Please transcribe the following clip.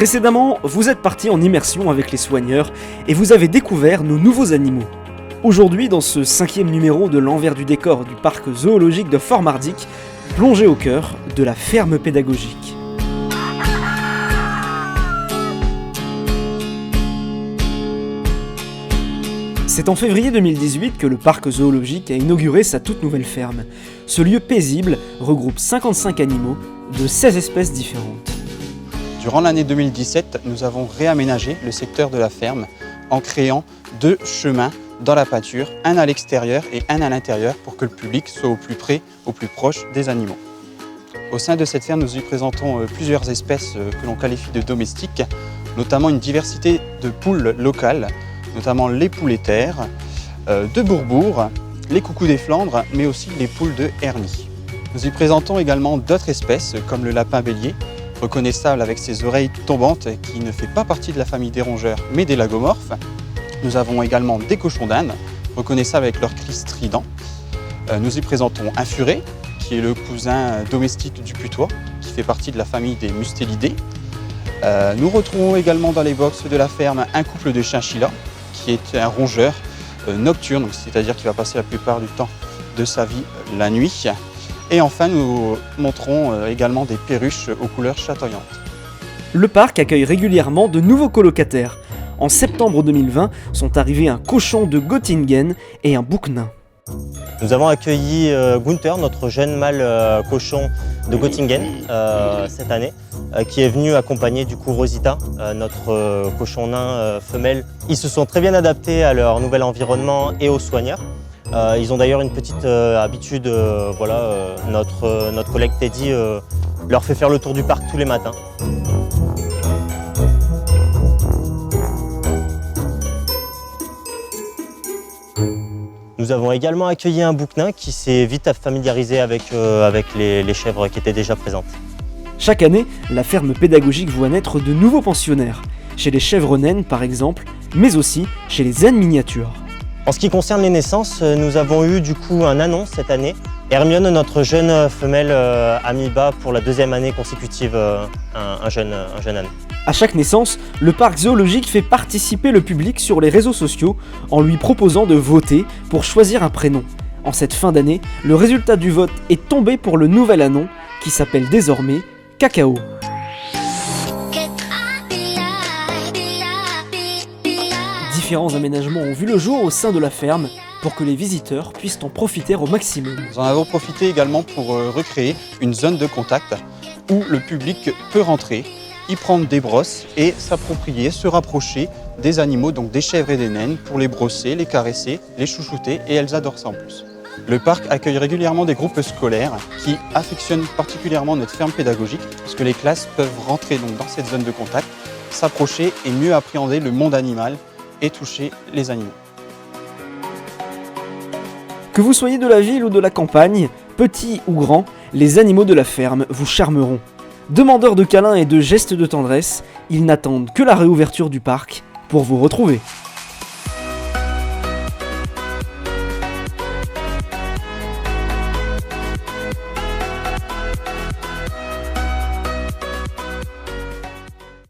Précédemment, vous êtes parti en immersion avec les soigneurs et vous avez découvert nos nouveaux animaux. Aujourd'hui, dans ce 5e numéro de l'envers du décor du parc zoologique de Fort-Mardic, plongez au cœur de la ferme pédagogique. C'est en février 2018 que le parc zoologique a inauguré sa toute nouvelle ferme. Ce lieu paisible regroupe 55 animaux de 16 espèces différentes. Durant l'année 2017, nous avons réaménagé le secteur de la ferme en créant 2 chemins dans la pâture, un à l'extérieur et un à l'intérieur pour que le public soit au plus près, au plus proche des animaux. Au sein de cette ferme, nous y présentons plusieurs espèces que l'on qualifie de domestiques, notamment une diversité de poules locales, notamment les poulettères, de Bourbourg, les coucous des Flandres, mais aussi les poules de Herny. Nous y présentons également d'autres espèces comme le lapin bélier, reconnaissable avec ses oreilles tombantes qui ne fait pas partie de la famille des rongeurs mais des lagomorphes. Nous avons également des cochons d'Inde, reconnaissables avec leurs cris stridents. Nous y présentons un furet, qui est le cousin domestique du putois, qui fait partie de la famille des mustélidés. Nous retrouvons également dans les boxes de la ferme un couple de chinchillas, qui est un rongeur nocturne, c'est-à-dire qui va passer la plupart du temps de sa vie la nuit. Et enfin, nous montrons également des perruches aux couleurs chatoyantes. Le parc accueille régulièrement de nouveaux colocataires. En septembre 2020, sont arrivés un cochon de Göttingen et un bouc nain. Nous avons accueilli Gunther, notre jeune mâle cochon de Göttingen cette année, qui est venu accompagner du coup Rosita, notre cochon nain femelle. Ils se sont très bien adaptés à leur nouvel environnement et aux soigneurs. Ils ont d'ailleurs une petite habitude, notre collègue Teddy leur fait faire le tour du parc tous les matins. Nous avons également accueilli un bouc nain qui s'est vite familiarisé avec les chèvres qui étaient déjà présentes. Chaque année, la ferme pédagogique voit naître de nouveaux pensionnaires, chez les chèvres naines par exemple, mais aussi chez les ânes miniatures. En ce qui concerne les naissances, nous avons eu du coup un anon cette année. Hermione, notre jeune femelle amiba pour la 2e année consécutive, un jeune âne. À chaque naissance, le parc zoologique fait participer le public sur les réseaux sociaux en lui proposant de voter pour choisir un prénom. En cette fin d'année, le résultat du vote est tombé pour le nouvel anon qui s'appelle désormais Cacao. Différents aménagements ont vu le jour au sein de la ferme pour que les visiteurs puissent en profiter au maximum. Nous en avons profité également pour recréer une zone de contact où le public peut rentrer, y prendre des brosses et s'approprier, se rapprocher des animaux, donc des chèvres et des naines, pour les brosser, les caresser, les chouchouter, et elles adorent ça en plus. Le parc accueille régulièrement des groupes scolaires qui affectionnent particulièrement notre ferme pédagogique, parce que les classes peuvent rentrer donc dans cette zone de contact, s'approcher et mieux appréhender le monde animal et toucher les animaux. Que vous soyez de la ville ou de la campagne, petits ou grands, les animaux de la ferme vous charmeront. Demandeurs de câlins et de gestes de tendresse, ils n'attendent que la réouverture du parc pour vous retrouver.